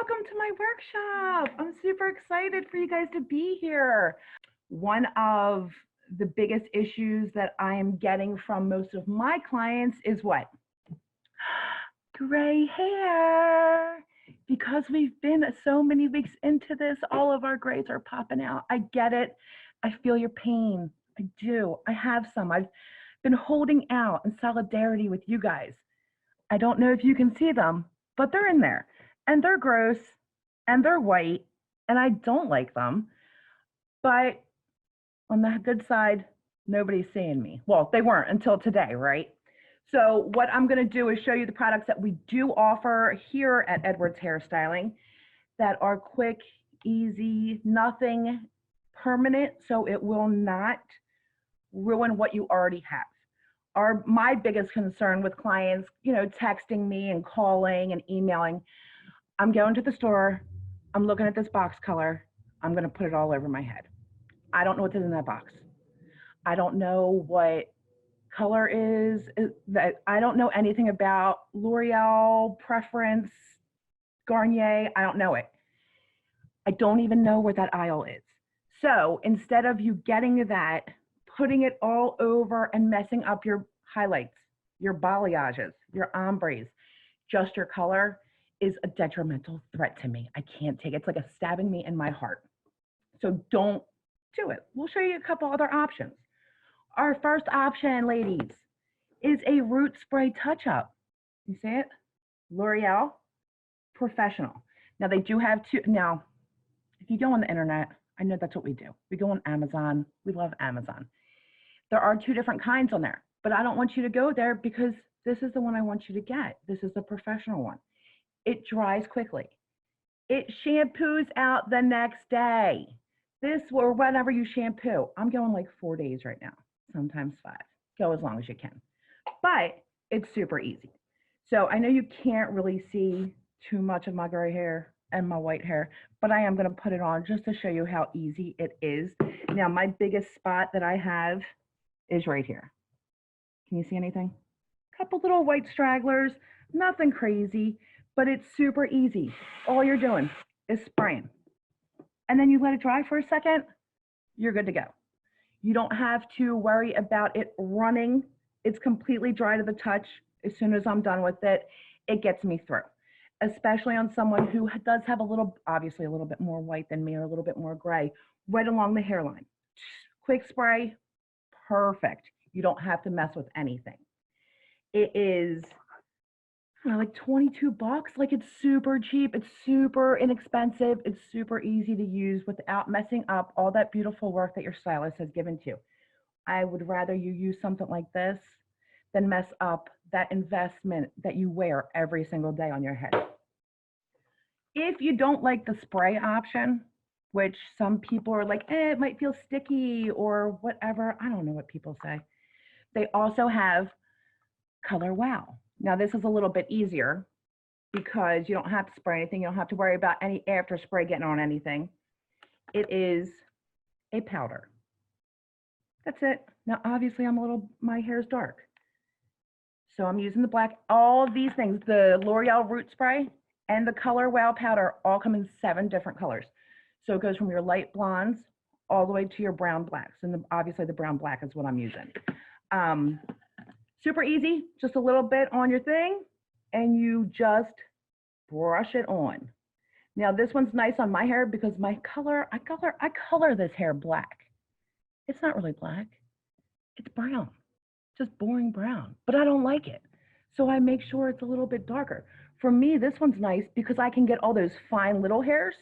welcome to my workshop. I'm super excited for you guys to be here. One of the biggest issues that I am getting from most of my clients is what? Gray hair. Because we've been so many weeks into this, all of our grays are popping out. I get it. I feel your pain. I do. I have some. I've been holding out in solidarity with you guys. I don't know if you can see them, but they're in there. And they're gross, and they're white, and I don't like them. But on the good side, nobody's seeing me. Well, they weren't until today, right? So what I'm going to do is show you the products that we do offer here at Edwards Hairstyling that are quick, easy, nothing permanent, so it will not ruin what you already have. My biggest concern with clients, texting me and calling and emailing, I'm going to the store, I'm looking at this box color, I'm going to put it all over my head. I don't know what's in that box. I don't know what color is. I don't know anything about L'Oreal, Preference, Garnier. I don't know it. I don't even know where that aisle is. So instead of you getting that, putting it all over and messing up your highlights, your balayages, your ombres, just your color is a detrimental threat to me. I can't take it. It's like stabbing me in my heart. So don't do it. We'll show you a couple other options. Our first option, ladies, is a root spray touch-up. You see it? L'Oreal Professional. Now they do have two. Now, if you go on the internet, I know that's what we do. We go on Amazon. We love Amazon. There are two different kinds on there, but I don't want you to go there because this is the one I want you to get. This is the professional one. It dries quickly. It shampoos out the next day. This or whenever you shampoo. I'm going like 4 days right now, sometimes 5. Go as long as you can. But it's super easy. So I know you can't really see too much of my gray hair and my white hair, but I am going to put it on just to show you how easy it is. Now, my biggest spot that I have is right here. Can you see anything? A couple little white stragglers, nothing crazy, but it's super easy. All you're doing is spraying. And then you let it dry for a second, you're good to go. You don't have to worry about it running. It's completely dry to the touch. As soon as I'm done with it, it gets me through, especially on someone who does have obviously a little bit more white than me or a little bit more gray, right along the hairline. Quick spray, perfect. You don't have to mess with anything. It is like 22 bucks. Like it's super cheap. It's super inexpensive. It's super easy to use without messing up all that beautiful work that your stylist has given to you. I would rather you use something like this than mess up that investment that you wear every single day on your head. If you don't like the spray option, which some people are like, it might feel sticky or whatever. I don't know what people say. They also have Color Wow. Now this is a little bit easier because you don't have to spray anything. You don't have to worry about any after spray getting on anything. It is a powder. That's it. Now obviously my hair is dark. So I'm using the black. All of these things, the L'Oreal Root Spray and the Color Wow powder all come in 7 different colors. So it goes from your light blondes all the way to your brown blacks. And obviously the brown black is what I'm using. Super easy, just a little bit on your thing, and you just brush it on. Now this one's nice on my hair because I color this hair black. It's not really black, it's brown, just boring brown, but I don't like it. So I make sure it's a little bit darker. For me, this one's nice because I can get all those fine little hairs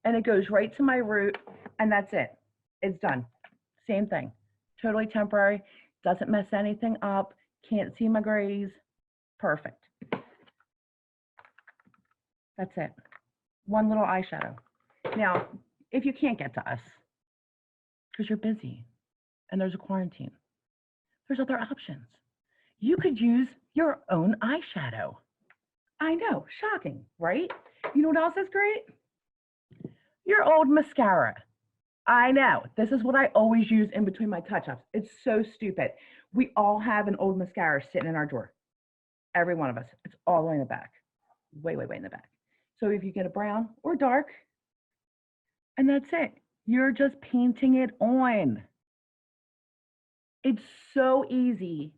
and it goes right to my root and that's it. It's done. Same thing, totally temporary. Doesn't mess anything up, can't see my grays, perfect. That's it. One little eyeshadow. Now, if you can't get to us, because you're busy and there's a quarantine, there's other options. You could use your own eyeshadow. I know, shocking, right? You know what else is great? Your old mascara. I know, this is what I always use in between my touch-ups. It's so stupid. We all have an old mascara sitting in our drawer. Every one of us. It's all the way in the back. Way, way, way in the back. So if you get a brown or dark, and that's it. You're just painting it on. It's so easy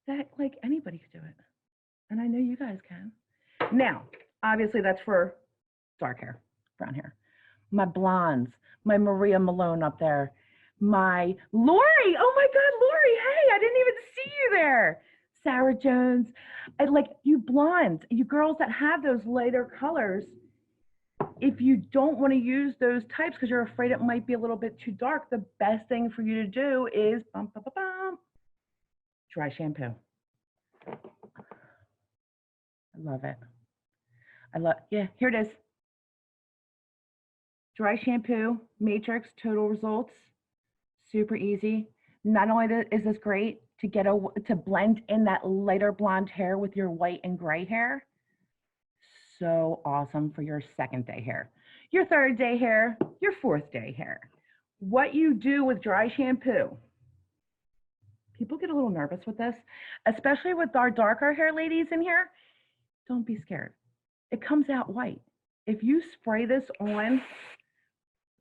that like anybody could do it. And I know you guys can. Now, obviously that's for dark hair, brown hair. My blondes, my Maria Malone up there, my Lori. Oh my God, Lori. Hey, I didn't even see you there. Sarah Jones. I like you blondes, you girls that have those lighter colors. If you don't want to use those types because you're afraid it might be a little bit too dark, the best thing for you to do is dry shampoo. I love it. Yeah, here it is. Dry shampoo, Matrix, total results. Super easy. Not only is this great to blend in that lighter blonde hair with your white and gray hair, so awesome for your second day hair, your third day hair, your fourth day hair. What you do with dry shampoo, people get a little nervous with this, especially with our darker hair ladies in here. Don't be scared. It comes out white. If you spray this on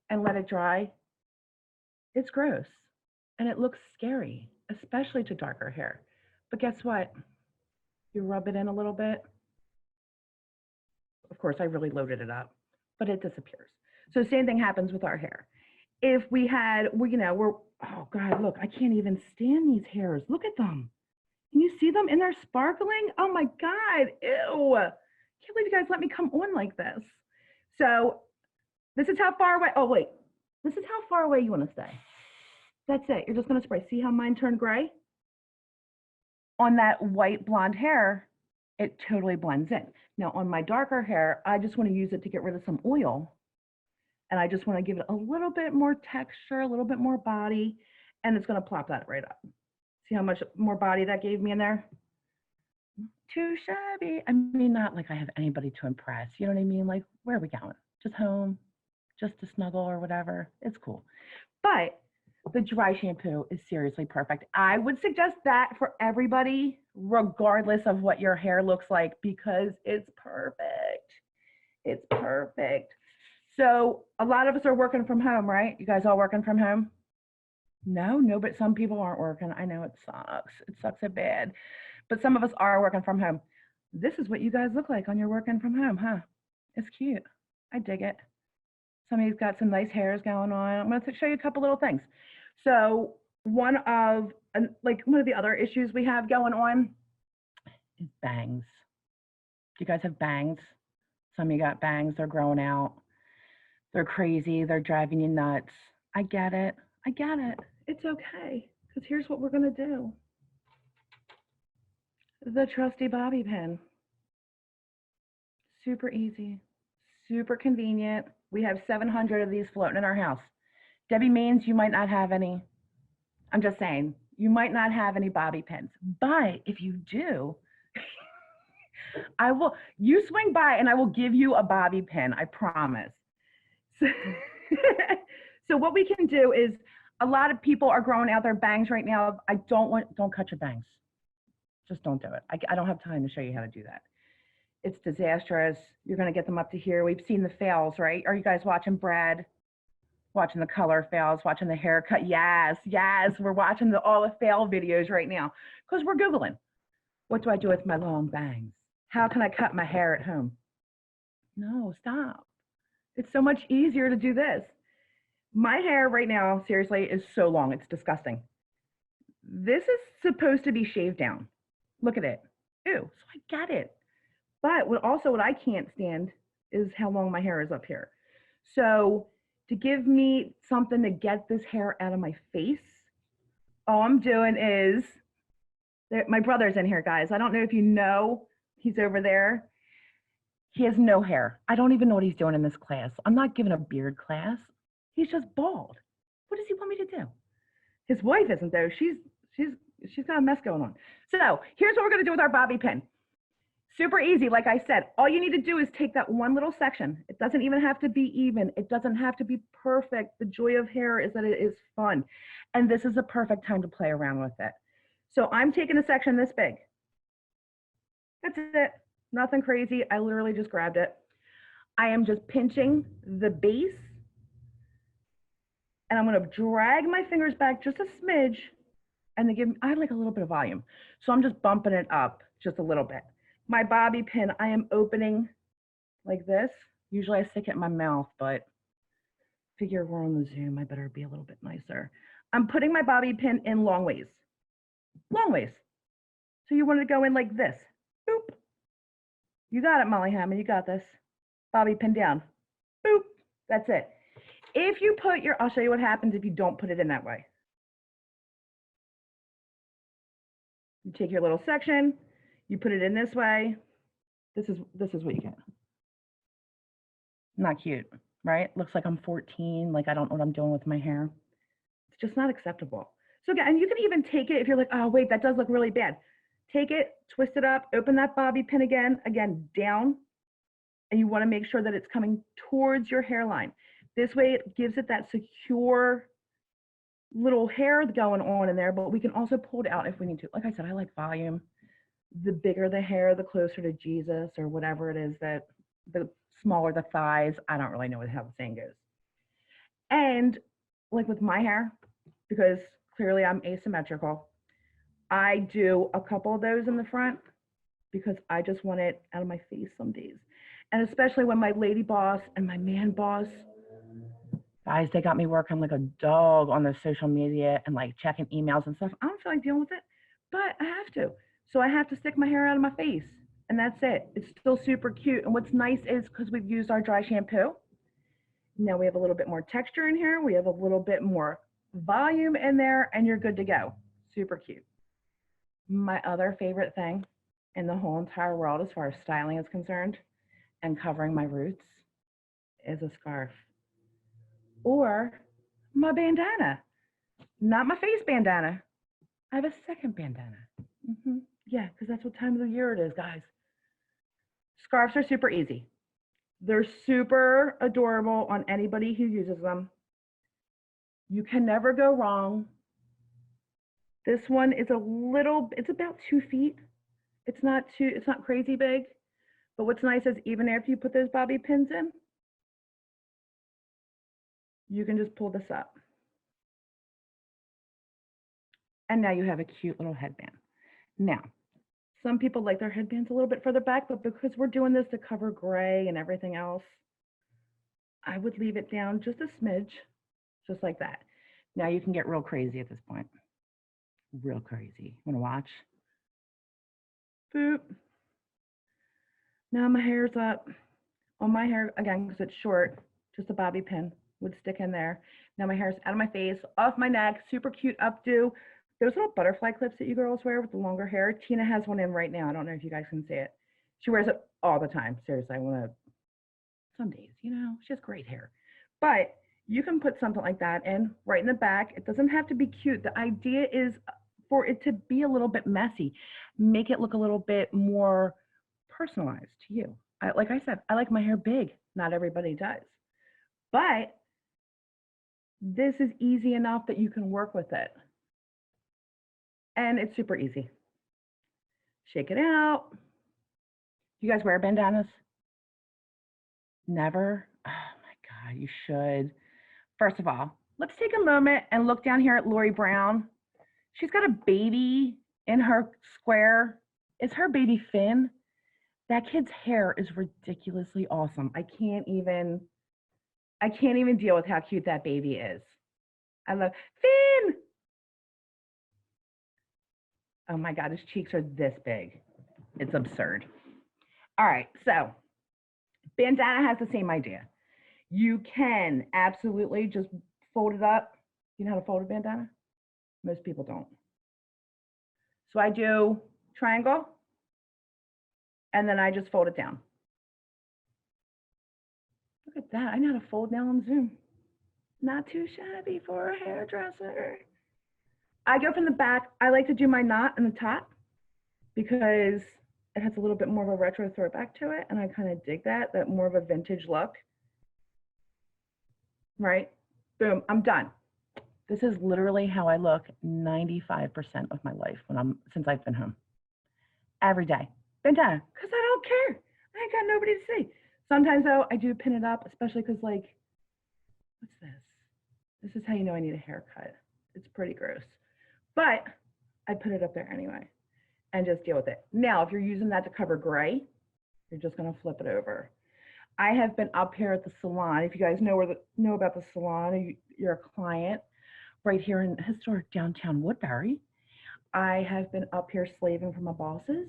and let it dry, it's gross and it looks scary, especially to darker hair. But guess what? You rub it in a little bit. Of course, I really loaded it up, but it disappears. So same thing happens with our hair. If we're, oh God, look, I can't even stand these hairs. Look at them. Can you see them? And they're sparkling. Oh my God, ew. Can't believe you guys let me come on like this. So this is how far away, oh wait, this is how far away you want to stay. That's it. You're just going to spray. See how mine turned gray? On that white blonde hair, it totally blends in. Now on my darker hair, I just want to use it to get rid of some oil. And I just want to give it a little bit more texture, a little bit more body, and it's going to plop that right up. See how much more body that gave me in there? Too shabby. I mean, not like I have anybody to impress. You know what I mean? Like, where are we going? Just home, just to snuggle or whatever. It's cool. But the dry shampoo is seriously perfect. I would suggest that for everybody, regardless of what your hair looks like, because it's perfect. It's perfect. So a lot of us are working from home, right? You guys all working from home? No, but some people aren't working. I know it sucks. It sucks so bad. But some of us are working from home. This is what you guys look like on your working from home, huh? It's cute. I dig it. Some of you've got some nice hairs going on. I'm going to show you a couple little things. So one of the other issues we have going on is bangs. Do you guys have bangs? Some of you got bangs. They're growing out. They're crazy. They're driving you nuts. I get it. I get it. It's okay. Because here's what we're going to do. The trusty bobby pin. Super easy. Super convenient. We have 700 of these floating in our house. Debbie means you might not have any. I'm just saying, you might not have any bobby pins. But if you do, you swing by and I will give you a bobby pin, I promise. So what we can do is, a lot of people are growing out their bangs right now. Don't cut your bangs. Just don't do it. I don't have time to show you how to do that. It's disastrous. You're going to get them up to here. We've seen the fails, right? Are you guys watching Brad? Watching the color fails, watching the haircut. Yes, we're watching all the fail videos right now because we're Googling. What do I do with my long bangs? How can I cut my hair at home? No, stop. It's so much easier to do this. My hair right now, seriously, is so long. It's disgusting. This is supposed to be shaved down. Look at it. Ew, so I get it. But what I can't stand is how long my hair is up here. So to give me something to get this hair out of my face, all I'm doing is, my brother's in here, guys. I don't know if you know, he's over there. He has no hair. I don't even know what he's doing in this class. I'm not giving a beard class. He's just bald. What does he want me to do? His wife isn't though. She's got a mess going on. So here's what we're going to do with our bobby pin. Super easy. Like I said, all you need to do is take that one little section. It doesn't even have to be even. It doesn't have to be perfect. The joy of hair is that it is fun. And this is a perfect time to play around with it. So I'm taking a section this big. That's it. Nothing crazy. I literally just grabbed it. I am just pinching the base, and I'm going to drag my fingers back just a smidge, and then I like a little bit of volume. So I'm just bumping it up just a little bit. My bobby pin, I am opening like this. Usually I stick it in my mouth, but figure we're on the Zoom, I better be a little bit nicer. I'm putting my bobby pin in long ways. Long ways. So you want to go in like this. Boop. You got it, Molly Hammond. You got this. Bobby pin down. Boop. That's it. If you put your, I'll show you what happens if you don't put it in that way. You take your little section, you put it in this way. This is what you get. Not cute, right? Looks like I'm 14, like I don't know what I'm doing with my hair. It's just not acceptable. So again, and you can even take it if you're like, oh wait, that does look really bad. Take it, twist it up, open that bobby pin again down, and you want to make sure that it's coming towards your hairline. This way it gives it that secure little hair going on in there, but we can also pull it out if we need to. Like I said, I like volume. The bigger the hair, the closer to Jesus or whatever it is, that the smaller the thighs. I don't really know how the saying goes. And like with my hair, because clearly I'm asymmetrical, I do a couple of those in the front because I just want it out of my face some days. And especially when my lady boss and my man boss, guys, they got me working like a dog on the social media and like checking emails and stuff. I don't feel like dealing with it, but I have to. So I have to stick my hair out of my face, and that's it. It's still super cute. And what's nice is because we've used our dry shampoo, now we have a little bit more texture in here. We have a little bit more volume in there, and you're good to go. Super cute. My other favorite thing in the whole entire world as far as styling is concerned and covering my roots is a scarf or my bandana. Not my face bandana. I have a second bandana. Yeah, because that's what time of the year it is, guys. Scarves are super easy. They're super adorable on anybody who uses them. You can never go wrong. This one is it's about 2 feet. It's not crazy big. But what's nice is even after you put those bobby pins in, you can just pull this up. And now you have a cute little headband. Now, some people like their headbands a little bit further back, but because we're doing this to cover gray and everything else, I would leave it down just a smidge, just like that. Now you can get real crazy at this point. Real crazy. Want to watch? Boop. Now my hair's up. On my hair, again, because it's short, just a bobby pin would stick in there. Now my hair's out of my face, off my neck, super cute updo. Those little butterfly clips that you girls wear with the longer hair. Tina has one in right now. I don't know if you guys can see it. She wears it all the time. Seriously, I want to, some days, you know, she has great hair. But you can put something like that in right in the back. It doesn't have to be cute. The idea is for it to be a little bit messy. Make it look a little bit more personalized to you. Like I said, I like my hair big. Not everybody does. But this is easy enough that you can work with it. And it's super easy. Shake it out. You guys wear bandanas? Never? Oh my God, you should. First of all, let's take a moment and look down here at Lori Brown. She's got a baby in her square. It's her baby Finn. That kid's hair is ridiculously awesome. I can't even deal with how cute that baby is. I love Finn. Oh my God, his cheeks are this big. It's absurd. All right, so bandana has the same idea. You can absolutely just fold it up. You know how to fold a bandana? Most people don't. So I do triangle, and then I just fold it down. Look at that. I know how to fold now on Zoom. Not too shabby for a hairdresser. I go from the back. I like to do my knot in the top because it has a little bit more of a retro throwback to it, and I kind of dig that more of a vintage look. Right? Boom, I'm done. This is literally how I look 95% of my life since I've been home. Every day. bandana, because I don't care. I ain't got nobody to see. Sometimes though, I do pin it up, especially because like, what's this? This is how you know I need a haircut. It's pretty gross. But I put it up there anyway and just deal with it. Now, if you're using that to cover gray, you're just gonna flip it over. I have been up here at the salon. If you guys know about the salon, or you're a client right here in historic downtown Woodbury, I have been up here slaving for my bosses,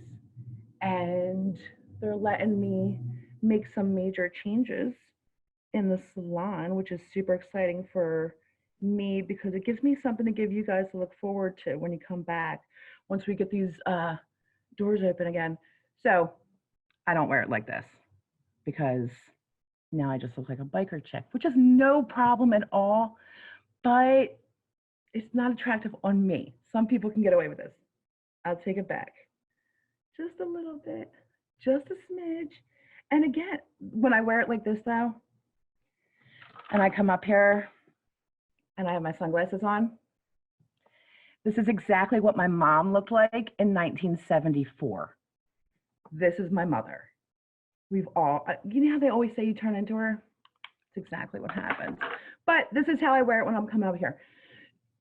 and they're letting me make some major changes in the salon, which is super exciting for me because it gives me something to give you guys to look forward to when you come back once we get these doors open again. So I don't wear it like this because now I just look like a biker chick, which is no problem at all, but it's not attractive on me. Some people can get away with this. I'll take it back. Just a little bit, just a smidge. And again, when I wear it like this though, and I come up here and I have my sunglasses on, this is exactly what my mom looked like in 1974. This is my mother. We've all, you know how they always say you turn into her? It's exactly what happens. But this is how I wear it when I'm coming over here.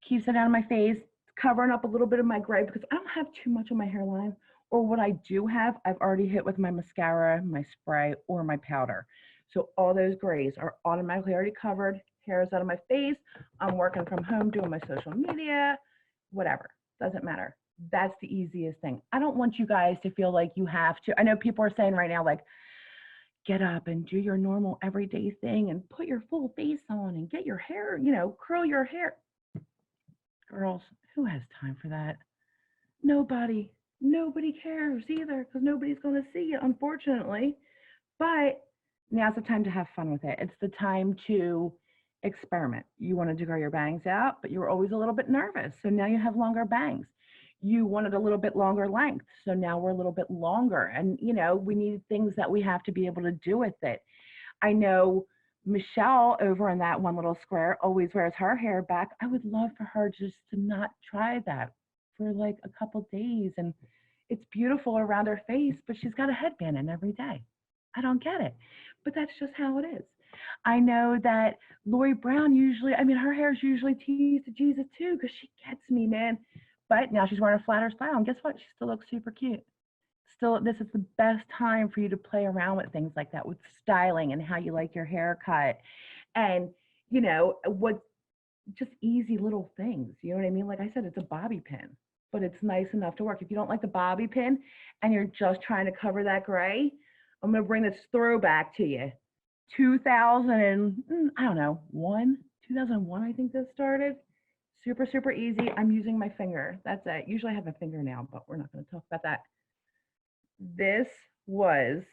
Keeps it out of my face, covering up a little bit of my gray because I don't have too much on my hairline. Or what I do have, I've already hit with my mascara, my spray, or my powder. So all those grays are automatically already covered. Hair is out of my face. I'm working from home doing my social media, whatever. Doesn't matter. That's the easiest thing. I don't want you guys to feel like you have to. I know people are saying right now, like, get up and do your normal everyday thing and put your full face on and get your hair, curl your hair. Girls, who has time for that? Nobody. Nobody cares either because nobody's going to see you, unfortunately. But now's the time to have fun with it. It's the time to experiment. You wanted to grow your bangs out, but you were always a little bit nervous. So now you have longer bangs. You wanted a little bit longer length. So now we're a little bit longer. And, we need things that we have to be able to do with it. I know Michelle over in that one little square always wears her hair back. I would love for her just to not try that for like a couple days. And it's beautiful around her face, but she's got a headband in every day. I don't get it, but that's just how it is. I know that Lori Brown usually, her hair is usually teased to Jesus too, because she gets me, man. But now she's wearing a flatter style, and guess what? She still looks super cute. Still, this is the best time for you to play around with things like that, with styling and how you like your haircut, and what just easy little things. You know what I mean? Like I said, it's a bobby pin, but it's nice enough to work. If you don't like the bobby pin and you're just trying to cover that gray, I'm going to bring this throwback to you. 2000 and I don't know, 2001, I think this started. Super, super easy. I'm using my finger. That's it. Usually I have a finger now, but we're not going to talk about that. This was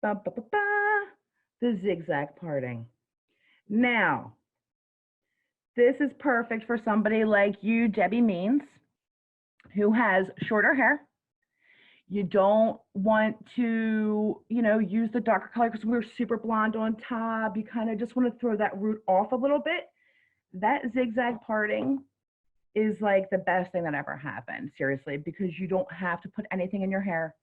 the zigzag parting. Now, this is perfect for somebody like you, Debbie Means, who has shorter hair. You don't want to, use the darker color because we're super blonde on top. You kind of just want to throw that root off a little bit. That zigzag parting is like the best thing that ever happened, seriously, because you don't have to put anything in your hair.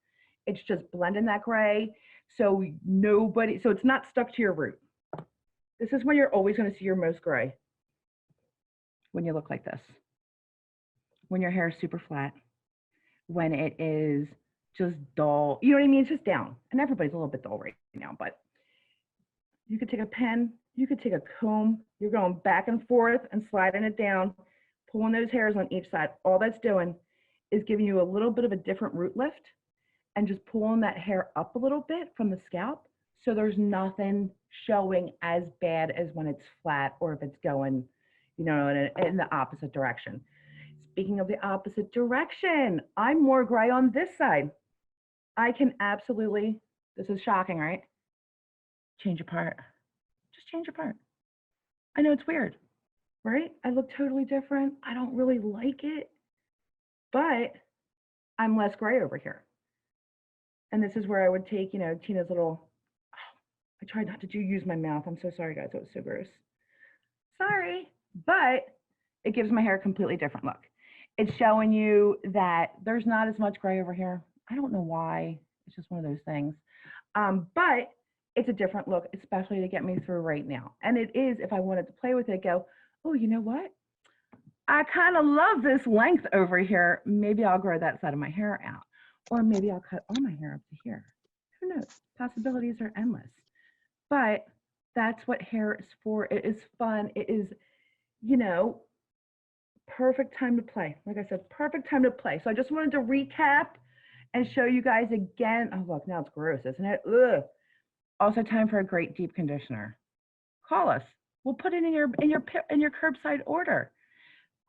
It's just blending that gray. So it's not stuck to your root. This is when you're always going to see your most gray. When you look like this. When your hair is super flat. When it is just dull. You know what I mean? It's just down. And everybody's a little bit dull right now, but you could take a pen, you could take a comb, you're going back and forth and sliding it down, pulling those hairs on each side. All that's doing is giving you a little bit of a different root lift and just pulling that hair up a little bit from the scalp. So there's nothing showing as bad as when it's flat or if it's going, in the opposite direction. Speaking of the opposite direction, I'm more gray on this side. I can absolutely, this is shocking, right? Change a part. Just change a part. I know it's weird, right? I look totally different. I don't really like it, but I'm less gray over here. And this is where I would take, Tina's little, I tried not to use my mouth. I'm so sorry, guys. It was so gross. Sorry, but it gives my hair a completely different look. It's showing you that there's not as much gray over here. I don't know why. It's just one of those things. But it's a different look, especially to get me through right now. And it is, if I wanted to play with it, go, oh, you know what? I kind of love this length over here. Maybe I'll grow that side of my hair out. Or maybe I'll cut all my hair up to here. Who knows? Possibilities are endless. But that's what hair is for. It is fun. It is, you know, perfect time to play. Like I said, perfect time to play. So I just wanted to recap and show you guys again. Oh, look, now it's gross, isn't it? Ugh. Also time for a great deep conditioner. Call us. We'll put it in your curbside order.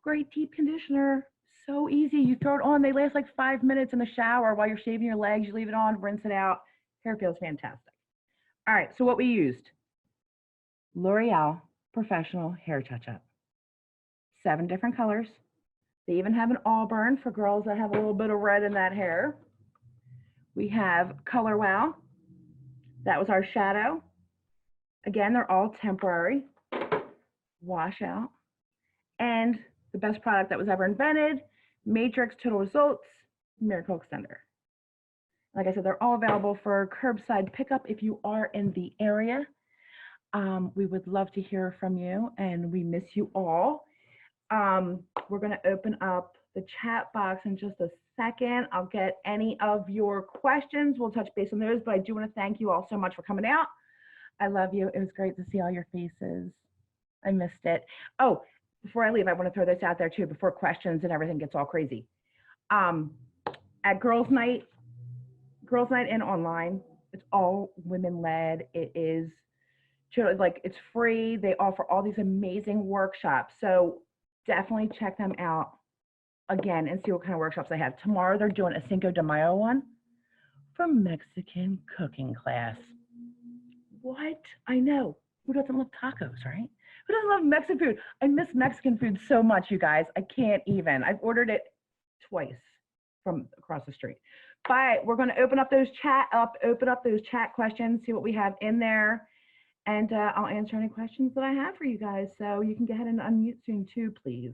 Great deep conditioner. So easy. You throw it on. They last like 5 minutes in the shower while you're shaving your legs. You leave it on, rinse it out. Hair feels fantastic. All right, so what we used. L'Oreal Professional Hair Touch-Up. 7 different colors. They even have an auburn for girls that have a little bit of red in that hair. We have Color Wow. That was our shadow. Again, they're all temporary. Wash out. And the best product that was ever invented, Matrix Total Results Miracle Extender. Like I said, they're all available for curbside pickup if you are in the area. We would love to hear from you, and we miss you all. We're going to open up the chat box in just a second. I'll get any of your questions. We'll touch base on those, but I do want to thank you all so much for coming out. I love you. It was great to see all your faces. I missed it. Oh, before I leave, I want to throw this out there too, before questions and everything gets all crazy. At Girls Night and online, it's all women led. It is like, it's free. They offer all these amazing workshops. So definitely check them out again and see what kind of workshops they have. Tomorrow they're doing a Cinco de Mayo one for Mexican cooking class. What? I know. Who doesn't love tacos, right? Who doesn't love Mexican food? I miss Mexican food so much, you guys. I can't even. I've ordered it twice from across the street. But we're going to open up those chat questions, see what we have in there. And I'll answer any questions that I have for you guys. So you can go ahead and unmute soon too, please.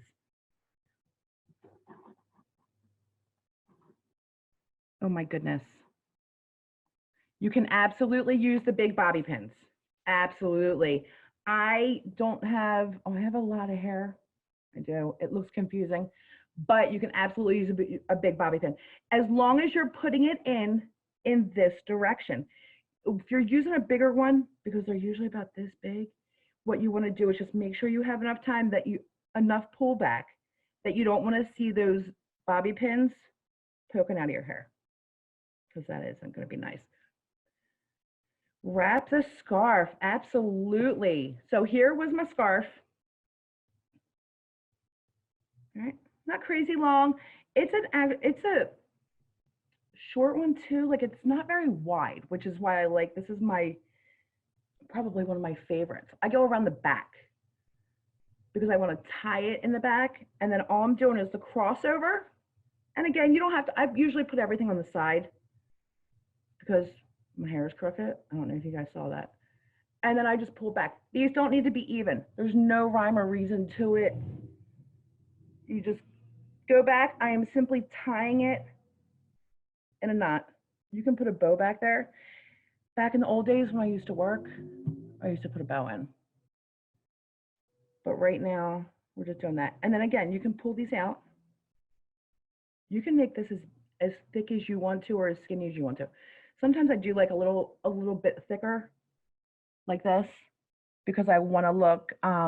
Oh my goodness. You can absolutely use the big bobby pins. Absolutely. I have a lot of hair. I do. It looks confusing, but you can absolutely use a big bobby pin. As long as you're putting it in this direction. If you're using a bigger one, because they're usually about this big, what you want to do is just make sure you have enough time enough pullback that you don't want to see those bobby pins poking out of your hair, because that isn't going to be nice. Wrap the scarf, absolutely. So here was my scarf. All right, not crazy long. It's a short one too. Like, it's not very wide, which is why I like, this is probably one of my favorites. I go around the back because I want to tie it in the back, and then all I'm doing is the crossover. And again, you don't have to, I usually put everything on the side because my hair is crooked. I don't know if you guys saw that. And then I just pull back. These don't need to be even. There's no rhyme or reason to it. You just go back. I am simply tying it in a knot. You can put a bow back there. Back in the old days when I used to work, I used to put a bow in. But right now, we're just doing that. And then again, you can pull these out. You can make this as thick as you want to or as skinny as you want to. Sometimes I do like a little bit thicker, like this, because I want to look, I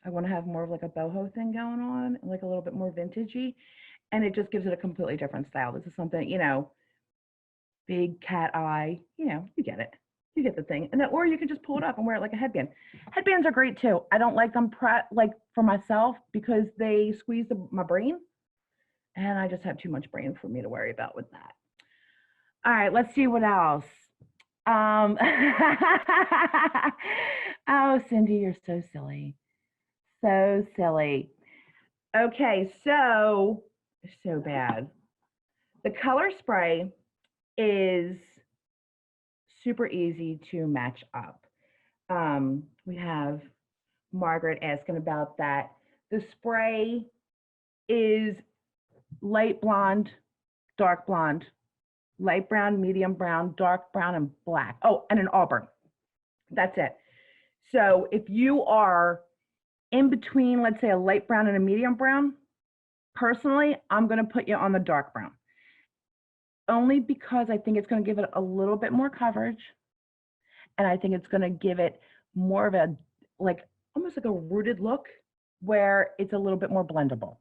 want to have more of like a boho thing going on, like a little bit more vintagey, and it just gives it a completely different style. This is something, big cat eye, you get it. You get the thing. And then, or you can just pull it up and wear it like a headband. Headbands are great too. I don't like them like for myself because they squeeze my brain, and I just have too much brain for me to worry about with that. All right, let's see what else. Oh, Cindy, you're so silly. So silly. Okay, so bad. The color spray is super easy to match up. We have Margaret asking about that. The spray is light blonde, dark blonde, light brown, medium brown, dark brown, and black. Oh, and an auburn. That's it. So if you are in between, let's say a light brown and a medium brown, personally, I'm going to put you on the dark brown. Only because I think it's going to give it a little bit more coverage. And I think it's going to give it more of a, like, almost like a rooted look where it's a little bit more blendable.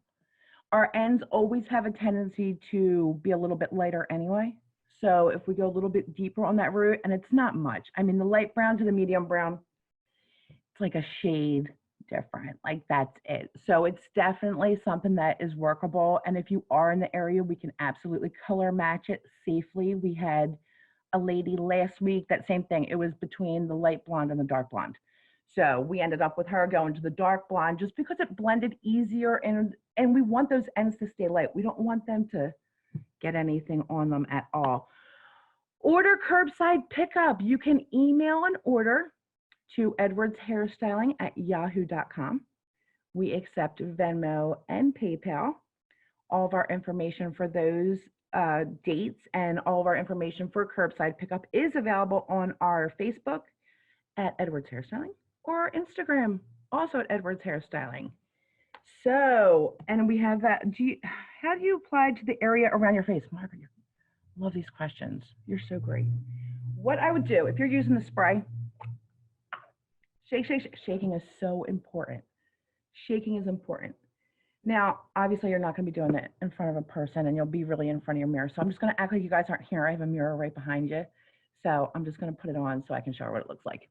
Our ends always have a tendency to be a little bit lighter anyway. So if we go a little bit deeper on that root, and it's not much. I mean, the light brown to the medium brown, it's like a shade different. Like that's it. So it's definitely something that is workable. And if you are in the area, we can absolutely color match it safely. We had a lady last week, that same thing. It was between the light blonde and the dark blonde. So we ended up with her going to the dark blonde just because it blended easier, and we want those ends to stay light. We don't want them to get anything on them at all. Order curbside pickup. You can email an order to edwardshairstyling@yahoo.com. We accept Venmo and PayPal. All of our information for those dates and all of our information for curbside pickup is available on our Facebook at Edwards Hairstyling or Instagram also at Edwards Hairstyling. So, and we have that. How do you apply to the area around your face? Margaret, I love these questions. You're so great. What I would do if you're using the spray, shake, shake, shake. Shaking is so important. Shaking is important. Now, obviously, you're not going to be doing it in front of a person, and you'll be really in front of your mirror. So I'm just going to act like you guys aren't here. I have a mirror right behind you. So I'm just going to put it on so I can show her what it looks like.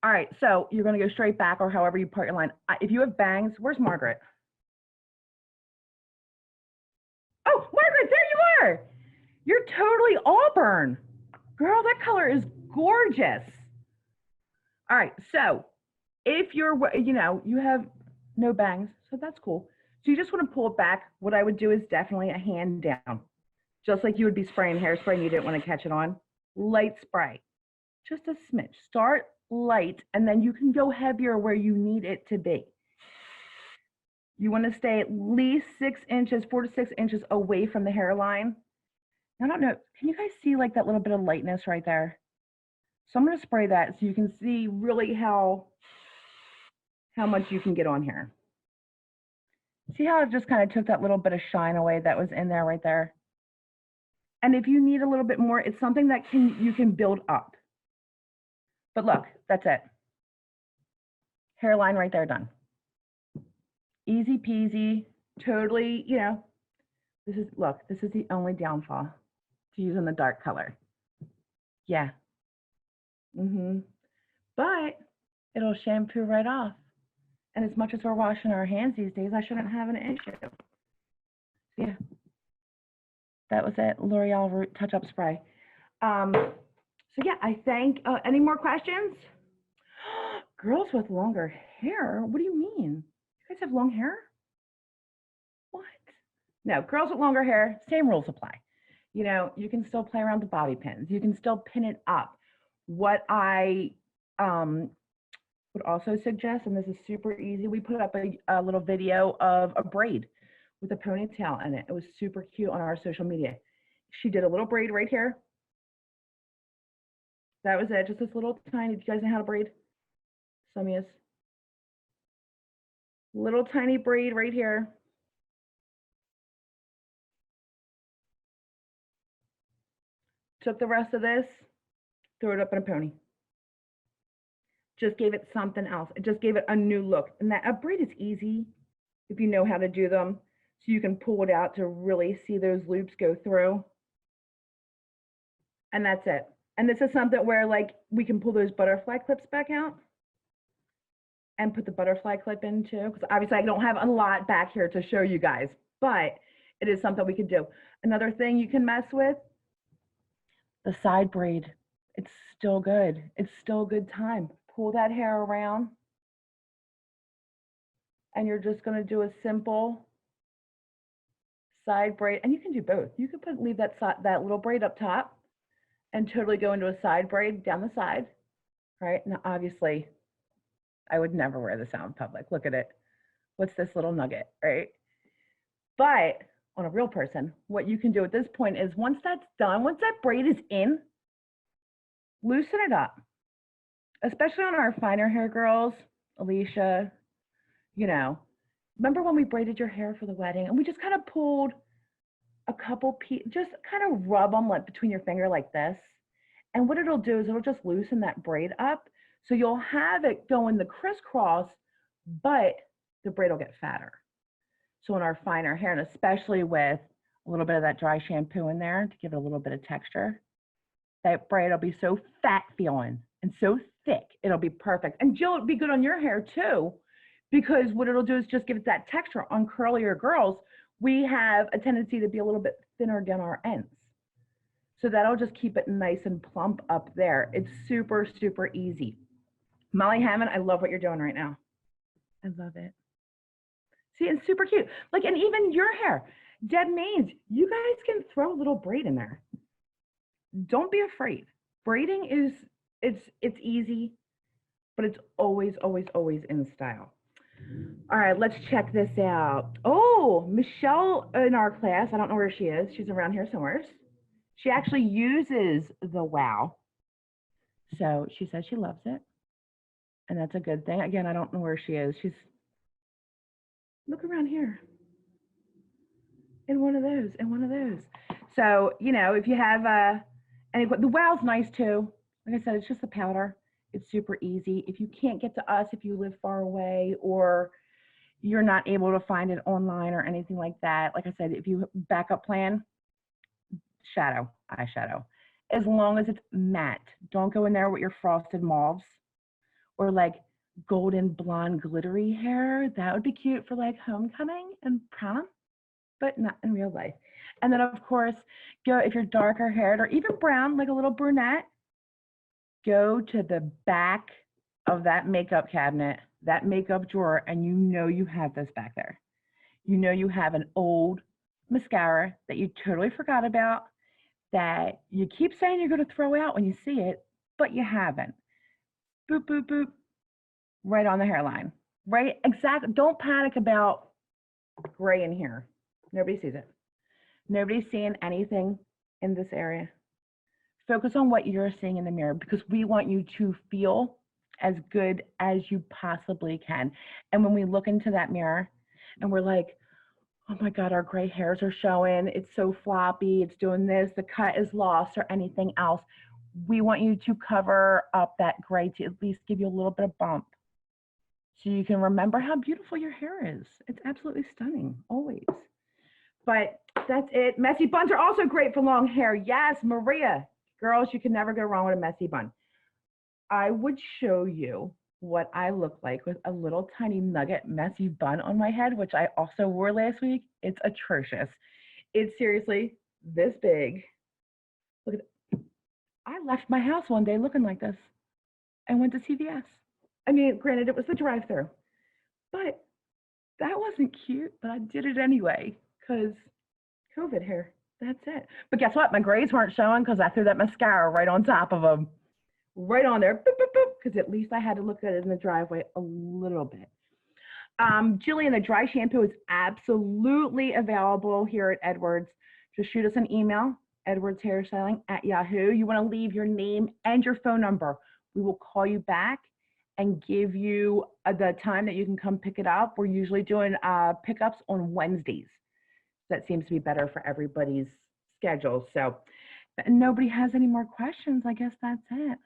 All right, so you're going to go straight back or however you part your line. If you have bangs, where's Margaret? Oh, Margaret, there you are. You're totally auburn. Girl, that color is gorgeous. All right, so if you're, you have no bangs, so that's cool. So you just want to pull it back. What I would do is definitely a hand down, just like you would be spraying hairspray and you didn't want to catch it on. Light spray, just a smidge. Start light, and then you can go heavier where you need it to be. You want to stay at least 6 inches, 4 to 6 inches away from the hairline. I don't know, can you guys see like that little bit of lightness right there? So I'm going to spray that so you can see really how much you can get on here. See how it just kind of took that little bit of shine away that was in there right there? And if you need a little bit more, it's something that you can build up. But look, that's it. Hairline right there done. Easy peasy, totally, this is the only downfall to using the dark color. Yeah. But it'll shampoo right off. And as much as we're washing our hands these days, I shouldn't have an issue. Yeah. That was it, L'Oreal Root Touch-Up Spray. So yeah, I thank, any more questions? Girls with longer hair? What do you mean? You guys have long hair? What? No, girls with longer hair, same rules apply. You can still play around with bobby pins. You can still pin it up. What I would also suggest, and this is super easy, we put up a little video of a braid with a ponytail in it. It was super cute on our social media. She did a little braid right here. That was it, just this little tiny, do you guys know how to braid? Some is. Little tiny braid right here. Took the rest of this, threw it up in a pony. Just gave it something else. It just gave it a new look. And that a braid is easy if you know how to do them. So you can pull it out to really see those loops go through. And that's it. And this is something where like we can pull those butterfly clips back out and put the butterfly clip in too. Because obviously I don't have a lot back here to show you guys, but it is something we could do. Another thing you can mess with, the side braid. It's still good. It's still a good time. Pull that hair around. And you're just going to do a simple side braid. And you can do both. You could leave that little braid up top and totally go into a side braid down the side. Right? Now, obviously, I would never wear this out in public. Look at it. What's this little nugget, right? But on a real person, what you can do at this point is once that's done, once that braid is in, loosen it up, especially on our finer hair girls, Alicia, you know, remember when we braided your hair for the wedding and we just kind of pulled a couple just kind of rub them like between your finger like this. And what it'll do is it'll just loosen that braid up. So you'll have it go in the crisscross, but the braid will get fatter. So in our finer hair, and especially with a little bit of that dry shampoo in there to give it a little bit of texture, that braid will be so fat feeling and so thick, it'll be perfect. And Jill, it'll be good on your hair too, because what it'll do is just give it that texture. On curlier girls, we have a tendency to be a little bit thinner down our ends. So that'll just keep it nice and plump up there. It's super, super easy. Molly Hammond, I love what you're doing right now. I love it. See, it's super cute. Like, and even your hair, Deb Maines, you guys can throw a little braid in there. Don't be afraid. Braiding is, it's easy, but it's always, always, always in style. All right, let's check this out. Oh, Michelle in our class, I don't know where she is. She's around here somewhere. She actually uses the wow. So she says she loves it. And that's a good thing. Again, I don't know where she is. She's, look around here. In one of those, in one of those. So, you know, if you have the wow's nice too. Like I said, it's just the powder. It's super easy. If you can't get to us, if you live far away or you're not able to find it online or anything like that, like I said, if you backup plan, shadow, eyeshadow. As long as it's matte. Don't go in there with your frosted mauves or like golden blonde glittery hair. That would be cute for like homecoming and prom, but not in real life. And then of course, go if you're darker haired or even brown, like a little brunette, go to the back of that makeup cabinet, that makeup drawer, and you know you have this back there. You know you have an old mascara that you totally forgot about, that you keep saying you're going to throw out when you see it, but you haven't. Boop, boop, boop, right on the hairline. Right? Exactly. Don't panic about gray in here. Nobody sees it. Nobody's seeing anything in this area. Focus on what you're seeing in the mirror because we want you to feel as good as you possibly can. And when we look into that mirror and we're like, oh my God, our gray hairs are showing, it's so floppy, it's doing this, the cut is lost or anything else, we want you to cover up that gray to at least give you a little bit of bump so you can remember how beautiful your hair is. It's absolutely stunning, always. But that's it. Messy buns are also great for long hair. Yes, Maria. Girls, you can never go wrong with a messy bun. I would show you what I look like with a little tiny nugget messy bun on my head, which I also wore last week. It's atrocious. It's seriously this big. Look at it. I left my house one day looking like this and went to CVS. I mean, granted, it was the drive-thru, but that wasn't cute, but I did it anyway because COVID hair. That's it. But guess what? My grays weren't showing because I threw that mascara right on top of them. Right on there, because at least I had to look at it in the driveway a little bit. Jillian, the dry shampoo is absolutely available here at Edwards. Just shoot us an email, edwardshairstyling@yahoo. You want to leave your name and your phone number. We will call you back and give you the time that you can come pick it up. We're usually doing pickups on Wednesdays. That seems to be better for everybody's schedule. So, but nobody has any more questions. I guess that's it.